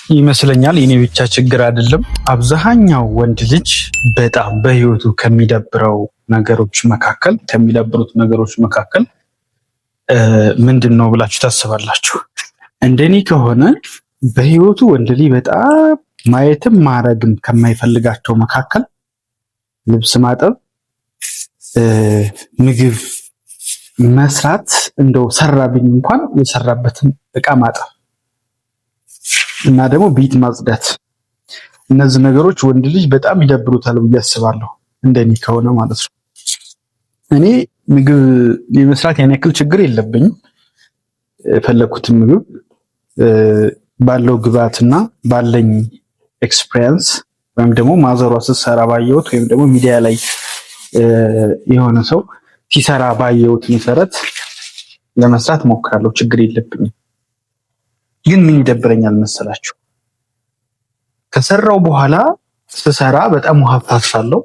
ይመስለኛል የኔ ብቻ ችግር አይደለም። አብዛኛው ወንድ ልጅ በጣም በህይወቱ ከሚደብሩት ነገሮች መካከል ምንድን ነው ብላችሁ ታስባላችሁ? እንደኔ ከሆነ በህይወቱ ወንድ ልጅ በጣም ማየትም ማረግም ከማይፈልጋቸው መካከል ልብስ ማጠብ፣ ምግብ መስራት፣ እንደው ሰራብኝ እንኳን የሰራበትን እቃ ማጠብ እና ደግሞ ቤት ማጽዳት። እነዚህ ነገሮች ወንድ ልጅ በጣም ይደብሩታል ብዬ አስባለሁ፣ እንደኔ ከሆነ ማለት ነው። እኔ ምግብ የመስራት ያን ያክል ችግር የለብኝም። የፈለኩትን ምግብ ባለው ግብአትና ባለኝ ኤክስፒሪየንስ ወይም ደግሞ ማዘሯ ስትሰራ ባየሁት ወይም ደግሞ ሚዲያ ላይ የሆነ ሰው ሲሰራ ባየሁት መሰረት ለመስራት ሞክራለሁ። ችግር የለብኝም። ግን ምን ይደብረኛል መሰላችሁ? ከሰራው በኋላ ስሰራ በጣም ውሃ አፈሳለሁ።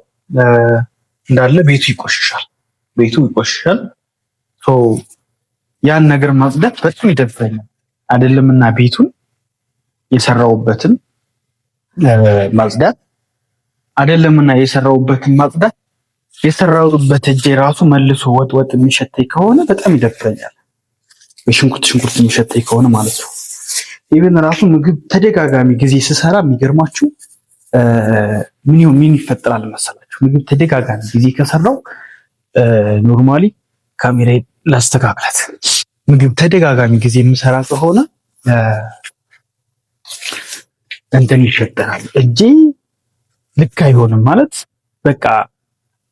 እንዳለ ቤቱ ይቆሽሻል። ያን ነገር ማጽዳት በጣም ይደብረኛል። አይደለምና ቤቱን የሰራውበትን ማጽዳት የሰራውበት እጄ ራሱ መልሶ ወጥ የሚሸተኝ ከሆነ በጣም ይደብረኛል። ሽንኩርት የሚሸተኝ ከሆነ ማለት ነው። ኢቨን ራሱ ምግብ ተደጋጋሚ ጊዜ ስሰራ የሚገርማችሁ ምን ይፈጠራል መሰላችሁ? ምግብ ተደጋጋሚ ጊዜ ከሰራው ኖርማሊ ካሜራዬ ላስተካክላት። ምግብ ተደጋጋሚ ጊዜ የምሰራ ከሆነ እንትን ይፈጠራል። እጄ ልክ አይሆንም ማለት በቃ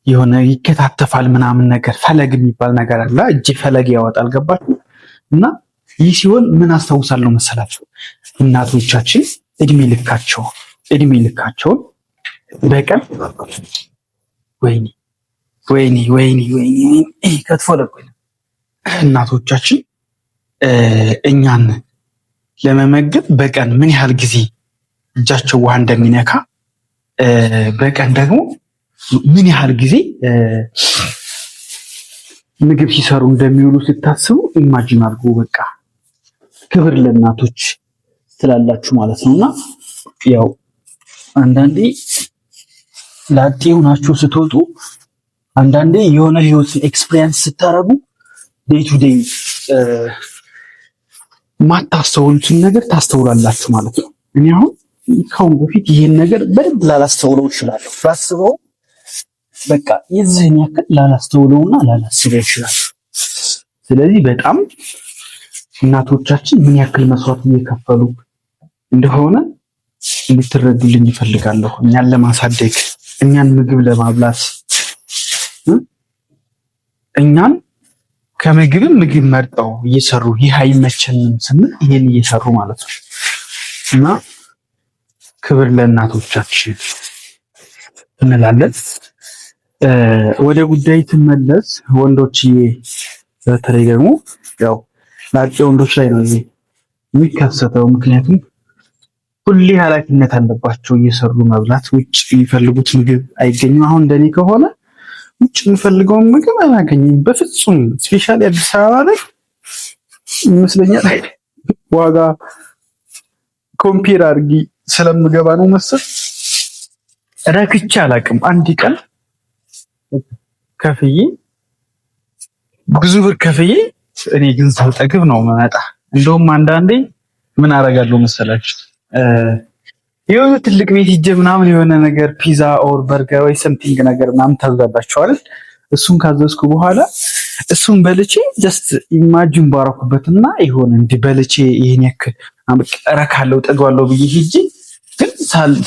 የሆነ ይከታተፋል ምናምን ነገር፣ ፈለግ የሚባል ነገር አለ። እጄ ፈለግ ያወጣል። ገባችሁ? እና ይህ ሲሆን ምን አስታውሳለሁ መሰላችሁ? እናቶቻችን እድሜ ልካቸውን በቀን ወይኔ ከትፎ ለቆኝ እናቶቻችን እኛን ለመመገብ በቀን ምን ያህል ጊዜ እጃቸው ውሃ እንደሚነካ በቀን ደግሞ ምን ያህል ጊዜ ምግብ ሲሰሩ እንደሚውሉ ስታስቡ ኢማጂን አድርጉ። በቃ ክብር ለእናቶች ትላላችሁ ማለት ነውና ያው አንዳንዴ ላጤ ሆናችሁ ስትወጡ አንዳንዴ የሆነ ህይወት ኤክስፒሪየንስ ስታረጉ ዴይ ቱ ዴይ ማታስተውሉትን ነገር ታስተውላላችሁ ማለት ነው። እኔ አሁን ከአሁን በፊት ይሄን ነገር በደንብ ላላስተውለው እችላለሁ። ባስበው በቃ የዚህን ያክል ላላስተውለውና ላላስበው እችላለሁ። ስለዚህ በጣም እናቶቻችን ምን ያክል መስዋዕት እየከፈሉ እንደሆነ እንድትረዱልኝ ይፈልጋለሁ። እኛን ለማሳደግ፣ እኛን ምግብ ለማብላት፣ እኛን ከምግብም ምግብ መርጠው እየሰሩ ይህ አይመቸንም ስንል ይሄን እየሰሩ ማለት ነው። እና ክብር ለእናቶቻችን እንላለን። ወደ ጉዳይ ትመለስ ወንዶችዬ፣ በተለይ ደግሞ ያው ላጤ ወንዶች ላይ ነው የሚከሰተው። ምክንያቱም ሁሌ ኃላፊነት አለባቸው እየሰሩ መብላት። ውጭ የሚፈልጉት ምግብ አይገኝም። አሁን እንደኔ ከሆነ ውጭ የሚፈልገውን ምግብ አላገኝም በፍጹም። ስፔሻሊ አዲስ አበባ ላይ ይመስለኛል ዋጋ ኮምፔር አድርጊ ስለምገባ ነው መሰል ረክቼ አላውቅም። አንድ ቀን ከፍዬ ብዙ ብር ከፍዬ እኔ ግን ሳልጠግብ ነው መመጣ። እንደውም አንዳንዴ ምን አደርጋለሁ መሰላችሁ? የሆነ ትልቅ ቤት ሂጅ ምናምን የሆነ ነገር ፒዛ ኦር በርገር ወይ ሰምቲንግ ነገር ምናምን ታዛላችሁ አይደል? እሱን ካዘዝኩ በኋላ እሱን በልቼ ጀስት ኢማጂን ባረኩበትና ይሆን እንዲህ በልቼ ይሄን ያክል እረካለሁ ጠግባለሁ ብዬ ሂጅ ግን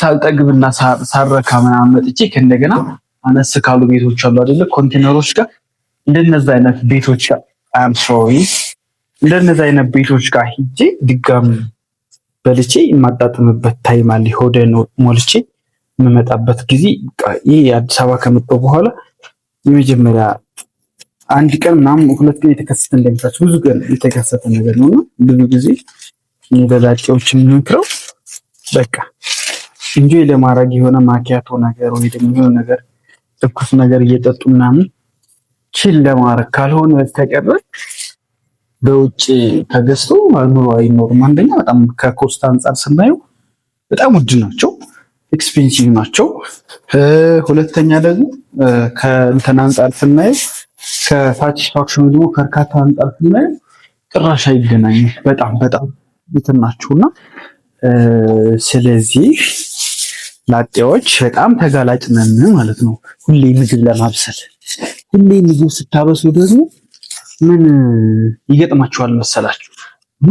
ሳልጠግብና ሳረካ ምናምን መጥቼ ከእንደገና አነስ ካሉ ቤቶች አሉ አይደለ? ኮንቴነሮች ጋር እንደነዛ አይነት ቤቶች ጋር እንደነዛ አይነት ቤቶች ጋር ሂጄ ድጋሚ በልቼ የማጣጥምበት ታይም አለ። ሆዴን ሞልቼ የምመጣበት ጊዜ ይሄ አዲስ አበባ ከመጣሁ በኋላ የመጀመሪያ አንድ ቀን ምናምን ሁለት ቀን የተከሰተ እንደምታችሁ ብዙ ቀን የተከሰተ ነገር ነውና ብዙ ጊዜ ለላጤዎች የምንክረው በቃ እንጆይ ለማድረግ የሆነ ማኪያቶ ነገር ወይ ደግሞ የሆነ ነገር ትኩስ ነገር እየጠጡ ምናምን ቺል ለማድረግ ካልሆነ በስተቀር በውጭ ተገዝቶ ኑሮ አይኖርም። አንደኛ በጣም ከኮስት አንጻር ስናየው በጣም ውድ ናቸው፣ ኤክስፔንሲቭ ናቸው። ሁለተኛ ደግሞ ከእንትን አንጻር ስናየው ከሳቲስፋክሽኑ ደግሞ ከእርካታ አንጻር ስናየው ጭራሽ አይገናኝም። በጣም በጣም እንትን ናቸውና ስለዚህ ላጤዎች በጣም ተጋላጭ ነን ማለት ነው። ሁሌ ምግብ ለማብሰል ሁሌ ምግብ ስታበስሉ ደግሞ ምን ይገጥማችኋል መሰላችሁ? እና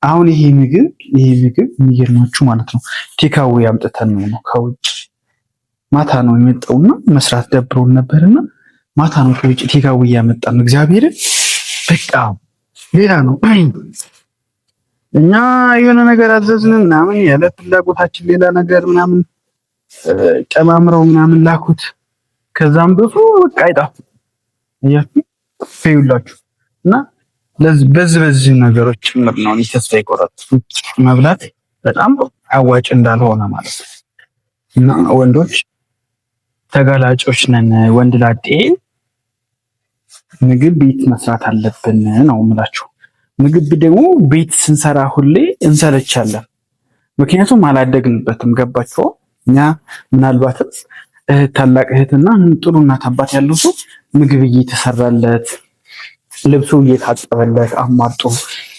አሁን ይሄ ምግብ የሚገርማችሁ ማለት ነው ቴካዌ አምጥተን ነው ከውጭ ማታ ነው የመጣውና መስራት ደብሮን ነበርና ማታ ነው ከውጭ ቴካዌ ያመጣን። እግዚአብሔርን በቃ ሌላ ነው። እኛ የሆነ ነገር አዘዝን ምናምን ያለ ፍላጎታችን ሌላ ነገር ምናምን ጨማምረው ምናምን ላኩት። ከዛም ብዙ በቃ አይጣፍም ይላችሁ እና በዚህ ነገሮች ጭምር ነው ተስፋ የቆረጥኩት መብላት በጣም አዋጭ እንዳልሆነ ማለት ነው። እና ወንዶች ተጋላጮች ነን። ወንድ ላጤ ምግብ ቤት መስራት አለብን ነው የምላችሁ። ምግብ ደግሞ ቤት ስንሰራ ሁሌ እንሰለቻለን፣ ምክንያቱም አላደግንበትም። ገባችሁ? እኛ ምናልባትም ታላቅ እህትና ጥሩ እናት አባት ያለው ሰው ምግብ እየተሰራለት ልብሱ እየታጠበለት አማርጦ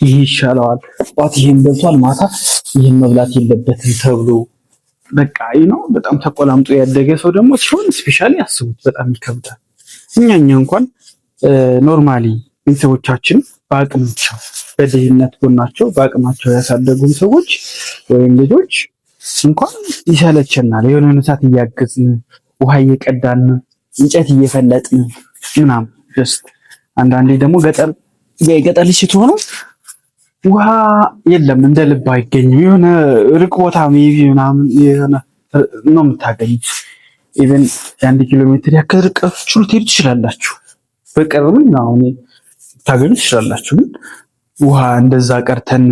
ይህ ይሻለዋል፣ ጧት ይሄን በልቷል፣ ማታ ይህን መብላት የለበትም ተብሎ በቃ ነው በጣም ተቆላምጦ ያደገ ሰው ደግሞ ሲሆን ስፔሻሊ አስቡት፣ በጣም ይከብዳል። እኛ እንኳን ኖርማሊ ቤተሰቦቻችን በአቅማቸው በድህነት ጎናቸው በአቅማቸው ያሳደጉን ሰዎች ወይም ልጆች እንኳን ይሰለቸናል። የሆነ ሰዓት እያገዝን ውሃ እየቀዳን እንጨት እየፈለጥን ምናምን ጀስት አንዳንዴ ደግሞ ገጠር ልጅ ስትሆኑ ውሃ የለም እንደ ልብ አይገኝም። የሆነ ርቅ ቦታ ሜቢ ምናምን የሆነ ነው የምታገኙት። ኢቨን የ1 ኪሎ ሜትር ያክል ርቀቱ ልትሄዱ ትችላላችሁ። በቅርብም ነው ታገኙ ትችላላችሁ። ግን ውሃ እንደዛ ቀርተን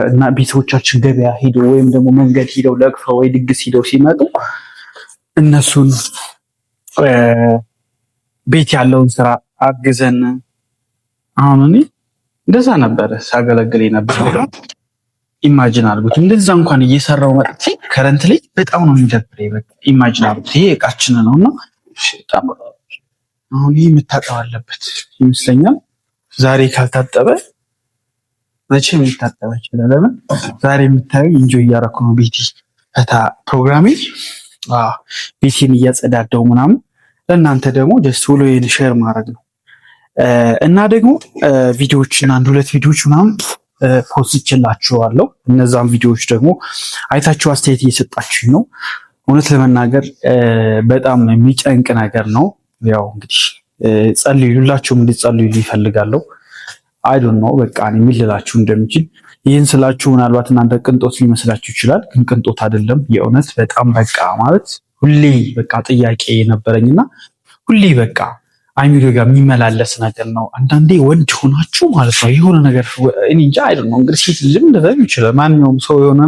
እና ቤተሰቦቻችን ገበያ ሄደው ወይም ደግሞ መንገድ ሄደው ለቅሶ ወይ ድግስ ሄደው ሲመጡ እነሱን ቤት ያለውን ስራ አግዘን አሁን እኔ እንደዛ ነበረ ሳገለግል የነበረው። ኢማጂን አድርጉት እንደዛ እንኳን እየሰራው መጥቼ ከረንት ላይ በጣም ነው የሚደብረኝ። በቃ ኢማጂን አድርጉት ይሄ እቃችን ነውና በጣም አሁን ይሄ መታጠብ አለበት ይመስለኛል። ዛሬ ካልታጠበ መቼም ሊታጠብ ይችላል። ለምን ዛሬ የምታዩ ኢንጆይ እያደረኩ ነው ቤቲ ፈታ ፕሮግራሜ ቤቴን እያጸዳዳው ምናምን ለእናንተ ደግሞ ደስ ብሎ ይሄን ሼር ማድረግ ነው። እና ደግሞ ቪዲዮዎችን 1-2 ቪዲዮዎች ምናምን ፖስትችላችኋለሁ። እነዛም ቪዲዮዎች ደግሞ አይታችሁ አስተያየት እየሰጣችሁኝ ነው። እውነት ለመናገር በጣም የሚጨንቅ ነገር ነው። ያው እንግዲህ ጸልዩላችሁም እንድትጸልዩ ይፈልጋለሁ። አይ ዶንት ኖ በቃ እኔ ምን ልላችሁ እንደምችል። ይህን ስላችሁ ምናልባት እናንተ ቅንጦት ሊመስላችሁ ይችላል፣ ግን ቅንጦት አይደለም። የእውነት በጣም በቃ ማለት ሁሌ በቃ ጥያቄ ነበረኝና ሁሌ በቃ አይሚሮ ጋር የሚመላለስ ነገር ነው። አንዳንዴ ወንድ ሆናችሁ ማለት ነው የሆነ ነገር እኔ እንጃ አይ ዶንት ኖ እንግዲህ ሴት ልጅም እንደዛ ይችላል። ማንኛውም ሰው የሆነ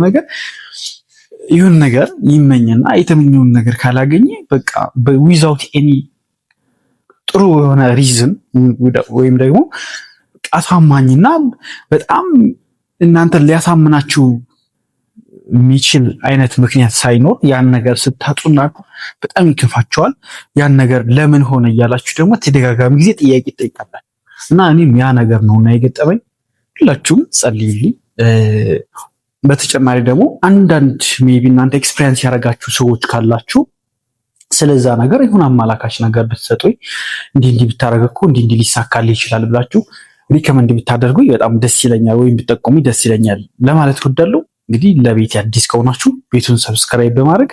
ነገር ይመኝና የተመኘውን ነገር ካላገኘ በቃ ዊዛውት ኤኒ ጥሩ የሆነ ሪዝን ወይም ደግሞ አሳማኝና በጣም እናንተ ሊያሳምናችሁ የሚችል አይነት ምክንያት ሳይኖር ያን ነገር ስታጡና በጣም ይከፋቸዋል። ያን ነገር ለምን ሆነ እያላችሁ ደግሞ ተደጋጋሚ ጊዜ ጥያቄ ትጠይቃላችሁ። እና እኔም ያ ነገር ነውና የገጠመኝ። ሁላችሁም ጸልዩልኝ። በተጨማሪ ደግሞ አንዳንድ ሜቢ እናንተ ኤክስፒሪየንስ ያደረጋችሁ ሰዎች ካላችሁ ስለዛ ነገር ይሁን አማላካች ነገር ብትሰጡኝ እንዲህ ብታረግ እኮ እንዲህ ሊሳካል ይችላል ብላችሁ ሪከመንድ ብታደርጉኝ በጣም ደስ ይለኛል፣ ወይም ብትጠቁሙኝ ደስ ይለኛል ለማለት እወዳለሁ። እንግዲህ ለቤት አዲስ ከሆናችሁ ቤቱን ሰብስክራይብ በማድረግ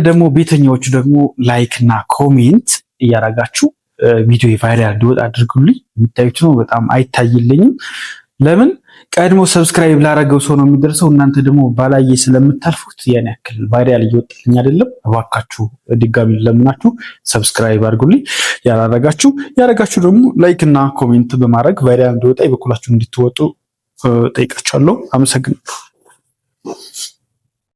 ደግሞ ቤተኛዎቹ ደግሞ ላይክ እና ኮሜንት እያደረጋችሁ ቪዲዮ ቫይራል እንዲወጣ አድርጉልኝ። የምታዩት ነው በጣም አይታይልኝም። ለምን ቀድሞ ሰብስክራይብ ላረገው ሰው ነው የሚደርሰው። እናንተ ደግሞ ባላየ ስለምታልፉት ያን ያክል ቫይራል እየወጣልኝ አይደለም። እባካችሁ ድጋሚ ለምናችሁ ሰብስክራይብ አድርጉልኝ። ያረጋችሁ ደግሞ ላይክ እና ኮሜንት በማድረግ ቫይራል እንዲወጣ የበኩላችሁ እንድትወጡ ጠይቃችኋለሁ። አመሰግናለሁ።